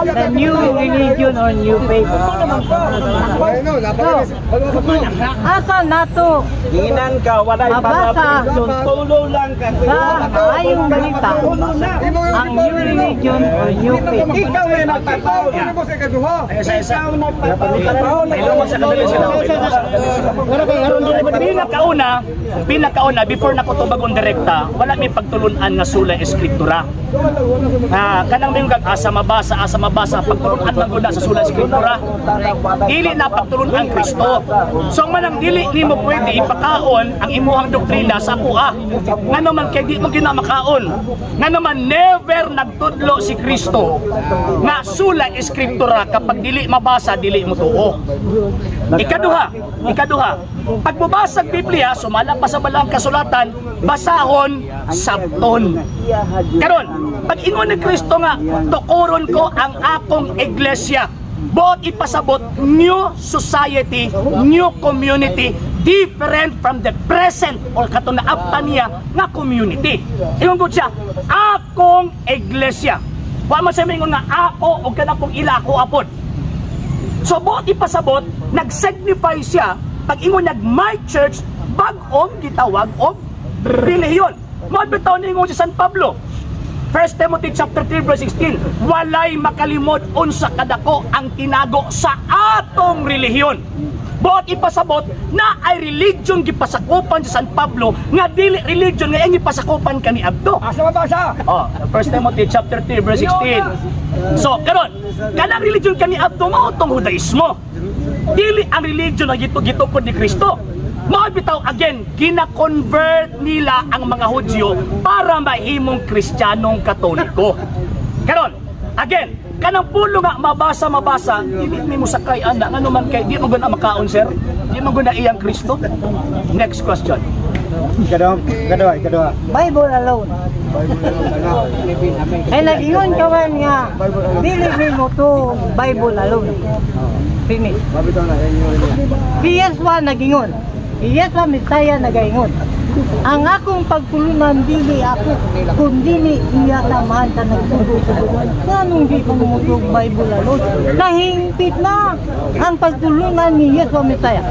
the new religion or new faith. Asa nato Ginan ka, walay mabasa tulo lang ka. sa ayong balita ang new religion or new faith. Ikaw ay nagtataw. Ikaw nagtataw. Pinakauna, before na ko tubagong direkta, wala may pagtulunan nga sula eskriptura. Kanang may asa mabasa, pagtulunan maguna sa sula eskriptura. Dili na pagtulunan Kristo. So manang dili nimo pwede ipakaon ang imuhang doktrina sa kuha. Nga naman kay di mo ginamakaon. Nga naman never nagtudlo si Kristo nga sula eskriptura kapag dili mabasa, dili mo tuo. Ikaduha, pagbabasa ng Biblia, sumala pa sa balang kasulatan, basahon sabton. Karon, pag ingon ni Kristo nga, tukuron ko ang akong iglesia. Buot ipasabot, new society, new community, different from the present or katunaaptan niya nga community. Ingon ko siya, akong iglesia. Wa man siya mingon nga ako o kanakong ilako apod. So buot ipasabot, nag-signify siya pag ingon nag-my church, bag-ong gitawag og relihiyon. Mga bitaw na ingon si San Pablo. 1 Timothy chapter 3 verse 16, walay makalimot unsa kadako ang tinago sa atong relihiyon. Buot ipasabot na ay religion gipasakupan si San Pablo nga dili religion nga iyang gipasakupan kani Abdo. Asa mabasa? 1 Timothy chapter 3 verse 16. So, karon, kanang religion kani Abdo mao tong Judaismo. Dili ang religion na gitukod ni Kristo. Mga bitaw, again, gina-convert nila ang mga Hudyo para mahimong Kristiyanong Katoliko. Karon, again, kanang pulo nga mabasa, dili mo sakay ana nga naman kay di mo guna makaon, sir. Di mo guna iyang Kristo. Next question. Kadua. Bible alone. Ay nag-ingon ka man nga dili mo to Bible alone. Finish. Si Yeswa nag-ingon. Si Yeswa Messiah nag-ingon. Ang akong pagtulunan dili ako kundi iya tamahan ta nagtulungan. Nganong di ko mutog Bible alone? Nahingpit na ang pagtulunan ni Yeswa Messiah.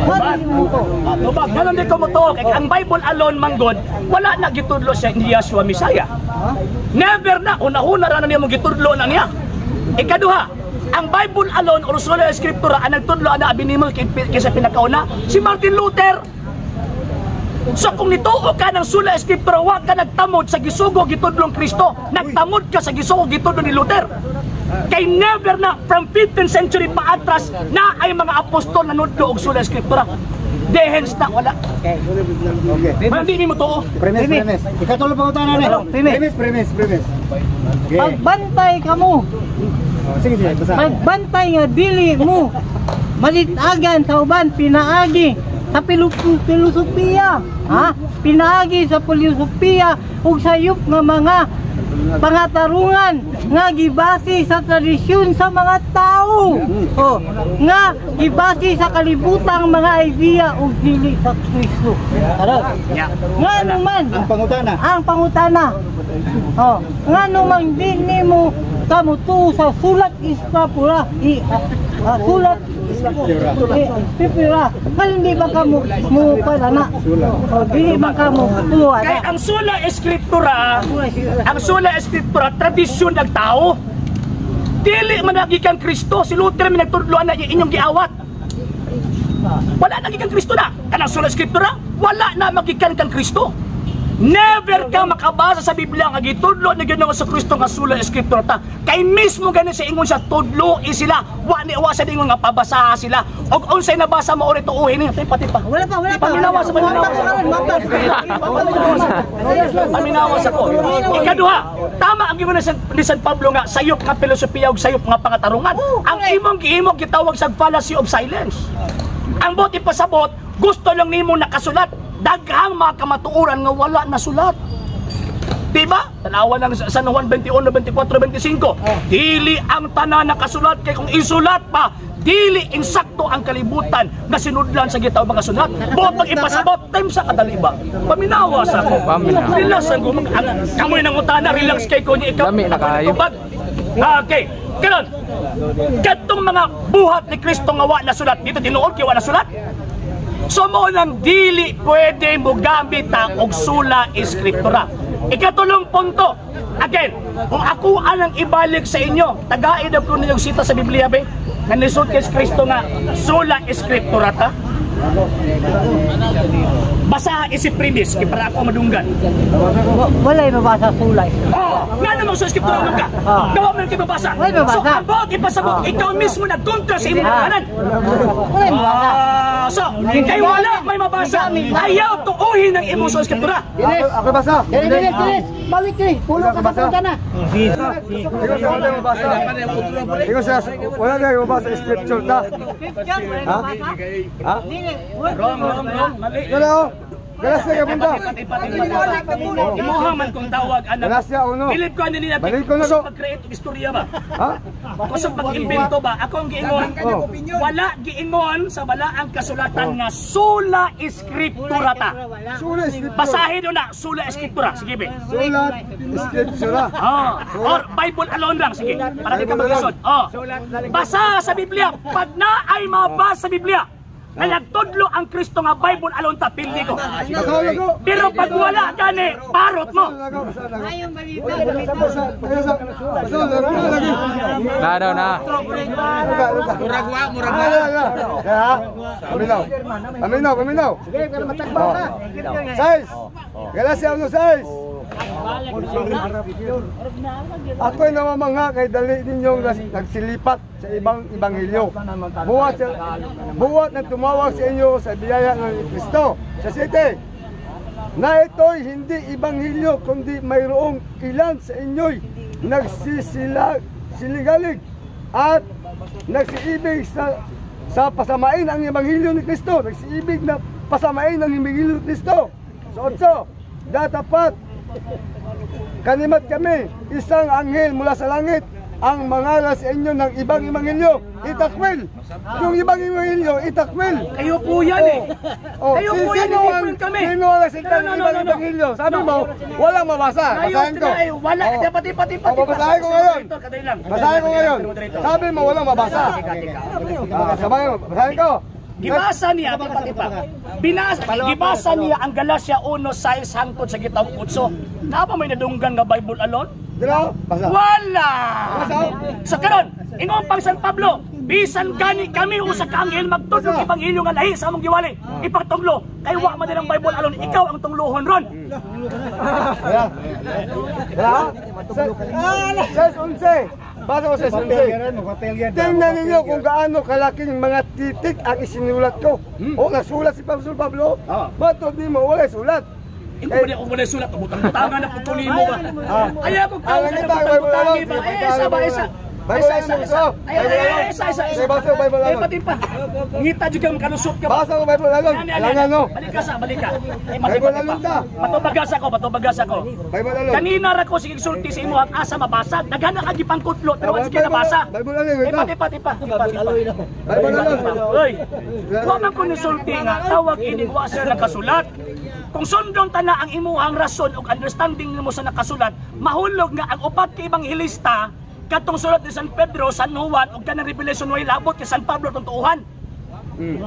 Wala mo to. Tubag, ganun di ko mutuog. Ang Bible alone manggod, wala na gitudlo siya ni Yeshua Messiah. Never na. Una-una ra na niya mo gitudlo na niya. Ikaduha, ang Bible alone o sula eskriptura ang nagtudlo na abinimol kaysa pinakauna si Martin Luther. So kung nituo ka ng sula eskriptura, wa ka nagtamod sa gisugo gitudlong Kristo, nagtamod ka sa gisugo gitudlo ni Luther. Kay never na from 15th century pa atras na ay mga apostol na nudlo og sula eskriptura. Dehens na wala. Okay. Hindi mo to. Premise. Ikatulo pa utanan ni. Premise. Okay. Pagbantay ka mo. Sige, basa. Pagbantay nga dili mo malitagan sa uban pinaagi sa filosofiya, pinaagi sa filosofiya ug sayop nga mga pangatarungan nga gibase sa tradisyon sa mga tao, nga gibase sa kalibutang mga idea ug dili sa Kristo. Nga naman ang pangutana. Nga naman dili mo kamuto sa sulat Escritura, sulat Escritura, hindi ba ka mo para na? Hindi ba ka mo tuwa na? Kaya ang sula eskriptura, tradisyon ng tao. Dili man nagikan Kristo, si Luther may nagtudloan na inyong giawat. Wala nagikan Kristo na. Kanang sula eskriptura, wala na magikan kang Kristo. Never ka makabasa sa Biblia nga gitudlo ni Ginoo sa Kristo nga sula eskriptura ta. Kay mismo gani sa ingon siya tudlo sila. Wa sa ingon nga pabasa sila. Og unsay nabasa mo ori tuuhin ni pati pa. Wala pa. Paminawas ako. Ikaduha, tama ang ingon ni San Pablo nga sayop nga filosofiya ug sayop nga pangatarungan. Ang imong giimog gitawag sa fallacy of silence. Ang boti pasabot, gusto lang nimo nakasulat. Daghang mga kamatuoran nga wala na sulat. Diba? Tanawa ng San Juan 21, 24, 25. Dili ang tanan nakasulat kay kung isulat pa, dili insakto ang kalibutan na sinudlan sa gitaw mga sulat. Buot pag ipasabot time sa kadaliba. Paminawa sa ako. Relax ang gumag. Kamoy nang utana, relax kay ko niya ikaw. Okay. Karon. Katong mga buhat ni Kristo nga wa na sulat dito tinuod kay wa na sulat. So mo nang dili pwede mo gamit og sula eskriptura. Ikatulong punto. Again, kung ako anang ibalik sa inyo, tagaid ko ninyong sita sa Biblia be, nga nisud kay Kristo nga sula eskriptura ta. Basa isip premise kay para ako madunggan. Walay mabasa sulay. Nga naman sa eskriptura mo ka. Gawa mo kayo mabasa. So abot ipasabot ikaw mismo nagkontra sa imong kanan. Walay mabasa. So, kay wala may mabasa, ayaw tuuhin ng imong sa eskriptura. Ako basa. Dinis, balik ni. Pulo ka papunta na. Ikaw sa wala mabasa. Ikaw sa wala na mabasa scripture ta. Ha? Wrong. Mali. Wala. Galasya ka punta. Imuha man kung tawag anak. Galasya uno. Pilit ko ano nila. Balik ko na to. Kusang pag-create ng istorya ba? Ha? Kusang pag-invento ba? Ako ang giingon. Wala giingon sa walaang kasulatan nga sula eskriptura ta. Sula scripture. Basahin nyo na, sula eskriptura. Sige be. Sulat scriptura. Or Bible alone lang. Sige, para di ka mag-isod. Basa sa Biblia. Pag na ay mabasa sa Biblia, na nagtudlo ang Kristo nga Bible alone ta pildi ko. Pero pag wala gani, parot mo. Ayong balita. Na. Paminaw. Size. Galasya uno size. Ako'y namamangha kay dali ninyong nagsilipat sa ibang ibanghilyo. Buwat na tumawag sa inyo sa biyaya ng Kristo sa city na ito'y hindi ibanghilyo kundi mayroong ilan sa inyo'y nagsisiligalig at nagsiibig sa pasamain ang ibanghilyo ni Kristo. Nagsiibig na pasamain ang ibanghilyo ni Kristo. So, datapat kanimat kami, isang anghel mula sa langit ang mangaral sa inyo ng ibang ibanghilyo, itakwil. Yung ibang ibanghilyo, itakwil. Kayo po yan eh. Kayo po yan, hindi po kami. Sino ang nagsinta ng ibang ibanghilyo? Sabi mo, walang mabasa. Basahin ko. Wala, pati. Basahin ko ngayon. Basahin ko ngayon. Sabi mo, walang mabasa. Basahin ko. Gibasa niya, gibasa niya ang Galacia 1:6 hangtod sa gitawang 8. Napa may nadunggan nga Bible alone? Dilo, basa. Wala! Sa karon, ingon pang San Pablo, bisan gani kami usa ka anghel magtudlo ibanghilyo nga lahi sa among giwali. Ipagtunglo, kay wa man din ang Bible alone, ikaw ang tunglohon ron. Says 11. Basa ko sa 11. Tingnan ninyo kung gaano kalaking mga titik ang isinulat ko. O, nagsulat si Pablo. Matod ni mo, wala sulat. Ito ba niya kung wala sulat, butang-butangan na putuli mo ba? Ayaw kong tawag na butang-butangi ba? Isa. Pati pa. Ngita juga ang kanusot ka ba? Basa ko Bible alone. Alangan no. Balik ka. Patubagasa ko. Bible alone. Kanina ra ko sige sulti sa imo ang asa mabasa. Daghana ka gipangkutlo pero wa sige nabasa. Bible alone. Pati pa. Bible alone. Oy. Wa man ko sulti nga tawag ini wa sa nakasulat. Kung sundon ta na ang imuhang rason ug understanding nimo sa nakasulat, mahulog nga ang upat ka ibanghilista katong sulat ni San Pedro, San Juan ug kanang Revelation way labot kay San Pablo tong tuuhan.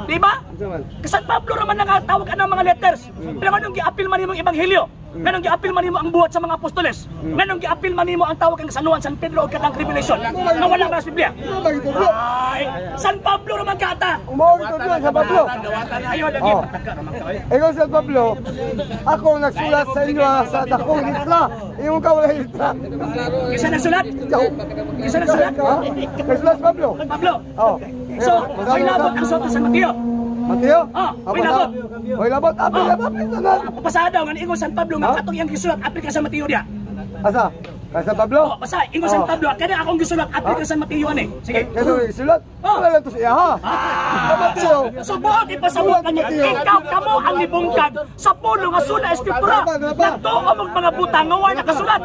Diba? Kay San Pablo ra man nangatawag ana mga letters. Pero anong giapil man nimong ebanghelyo? Nganong giapil man nimo ang buhat sa mga apostoles? Nganong giapil man nimo ang tawag kang San Juan, San Pedro ug kanang Revelation? Na wala ba sa Biblia? Ay, San Pablo ra man kata. Umaw ito doon sa Pablo. Ayo lagi pataka ra man ka. Ikaw sa Pablo, ako nagsulat sa inyo sa dakong litra. Iyong ka wala litra. Isa nagsulat? Isa nagsulat? Nagsulat sa Pablo. Pablo. Oh. So, may labot ang sulat sa Mateo. Mateo? May labot. May labot. Apil na. Pasada nga ingon San Pablo nga katong iyang gisulat apil ka sa Mateo dia. Asa? Kay San Pablo. Oh, basta ingon San Pablo, kaya akong gisulat apil ka San Mateo ani. Sige. Kaya isulat. Wala lang to siya ha. Sa Mateo. So buhat ipasabot kanya, ikaw kamo ang libungkad sa pulo nga sula eskriptura. Nagtuo mo mga butang nga wala nakasulat.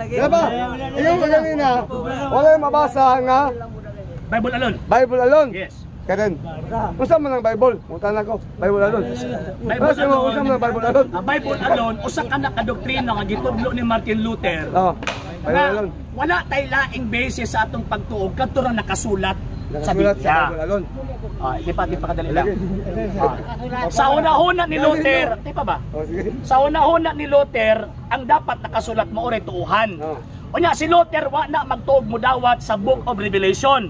Kaya ba? Iyong kanina, wala yung mabasa nga Bible alone. Bible alone. Yes. Karen, usa man ang Bible. Mutan ako, Bible alone. Bible Usa man alone. ang Bible alone. Ang Bible alone usa ka na kadoktrina nga gitudlo ni Martin Luther. Oh, Bible Nga alone. wala tay laing basis sa atong pagtuog kadto ra nakasulat sa Nakasulat Biblia. sa Bible alone. Di pa kadali lang. Sa una-una ni Luther, di pa ba? Oh, sige. Sa una-una ni Luther, ang dapat nakasulat mo oray tuuhan. Unya si Luther wa na magtuog mo dawat sa Book of Revelation.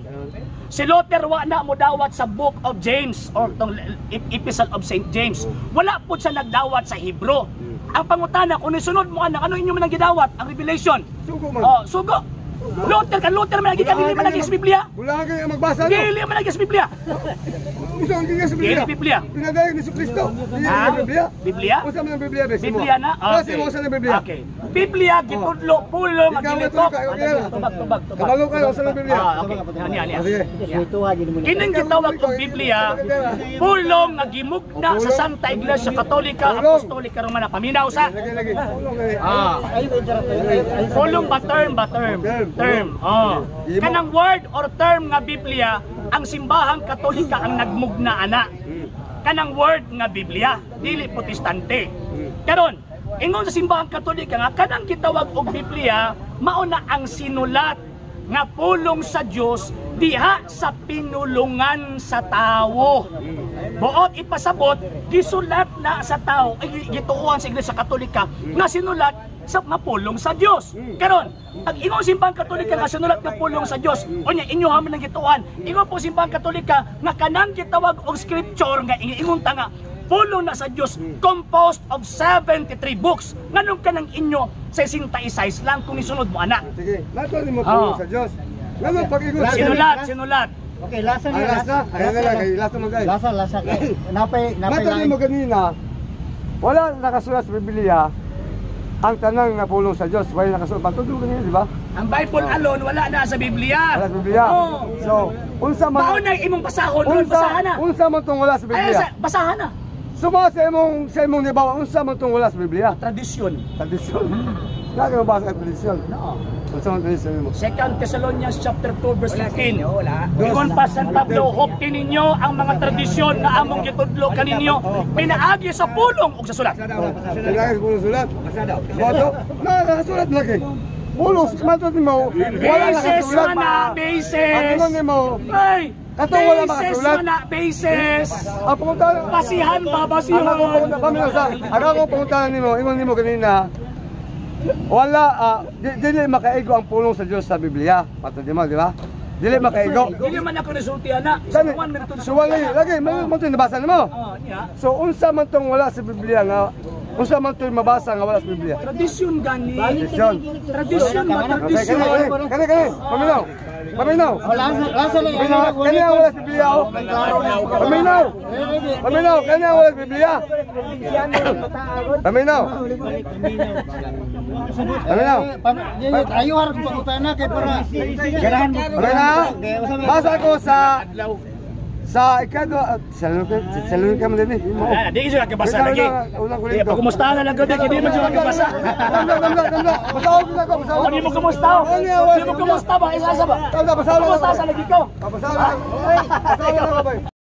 Si Luther wa na mo dawat sa Book of James or tong Epistle of St. James. Wala po siya nagdawat sa Hebrew. Ang pangutana kung isunod mo anak, ano inyo man ang gidawat? Ang Revelation. Sugo man. Oh, sugo. Luther man lagi kami man lagi sa Biblia. Bulagan ang magbasa no. Dili man lagi sa Biblia. Usa ang tingin sa Biblia. Dili Biblia. Pinadayag ni Kristo. Dili Ah, ang Biblia. Biblia? Usa man ang Biblia bes. Biblia na? Kasi mo sa Biblia. Okay. Biblia gitudlo pulo nga Ikaw, gilitok. ikaw, ikaw. Tubag. Kabalo kayo sa Biblia. Okay. Ani. Sige. Kining gitawag og Biblia, pulong nga gimugna sa Santa Iglesia Katolika Apostolika Romana. Paminaw sa Lagi. pulong ba term? Term. Oh. Kanang word or term nga Biblia, ang simbahang Katolika ang nagmugna ana. Kanang word nga Biblia, dili protestante. Karon, ingon sa simbahang Katolika nga kanang gitawag og Biblia, mao na ang sinulat nga pulong sa Dios diha sa pinulungan sa tawo. Buot ipasabot, gisulat na sa tao, ay gituuhan sa Iglesia Katolika nga sinulat sa nga pulong sa Dios. Karon, ang ingon simbahang Katolika nga sinulat nga pulong sa Dios, unya inyo haman ang gituuhan. Ingon po simbahang Katolika nga kanang gitawag og scripture nga ingon ta nga pulong na sa Dios composed of 73 books. Nganong kanang inyo 66 lang kung isunod mo ana. Sige. Nato ni mo po sa Dios. Ngano pag-ingon Sinulat. Okay, lasa Ay, lasa. Ayan na lang. Lasa mo guys. Lasa kay. Napay Nato ni mo ganina. Wala nakasulat sa Biblia ang tanang na pulong sa Dios. Wala nakasulat. Pagtudlo ganina, di ba? Ang Bible alone wala na sa Biblia. Wala sa Biblia. Oo. So, unsa man Mao na imong basahon, ron basahan na. unsa man tong wala sa Ay, Biblia. basahan na. Suma sa imong nibawa, unsa man tong wala sa Biblia. Tradisyon. Tradisyon. Lagi mo ba sa tradisyon? No. Unsa man tradisyon mo? 2 Thessalonians chapter 2 verse 15. Ingon pa San Pablo, hupti ninyo ang mga tradisyon na among gitudlo kaninyo pinaagi sa pulong ug sa sulat. Kailangan ko sulat. Boto. Nakasulat lagi. Pulong manto nimo. Wala Basis nakasulat. man na, basis. Ano nimo? Ay, Katong wala basis makasulat. man na, basis. Ang pumunta. Basihan ba, basihan. Ako pumunta nimo, ingon nimo kanina. Wala dili makaigo ang pulong sa Dios sa Biblia. Patod mo, di ba? Dili makaigo. Dili man ako resulti ana. Saan? Sa 1 minute So wala lagi mo to nabasa nimo. Oh, niya. So unsa man tong wala sa Biblia nga unsa man tong mabasa nga wala sa Biblia? Tradisyon gani. Tradisyon. Tradisyon ba Okay, tradisyon? kani. Paminaw. Lasa lang. Kani ang wala sa Biblia. Paminaw. Kani ang wala sa Biblia. Paminaw. Ayo harus pangutana kay para ganahan mo. Okay na? Basa ko sa ikado salun ka man din. Ah, di iso nakabasa lagi. Unang Di kulit pa kumusta na lang gud hindi man siya nakabasa. Basahog na ko, basahog. Hindi mo kumusta? Hindi mo kumusta ba? Isa ba? Basahog. Kumusta sa lagi ko? Basahog. Basahog na ko ba?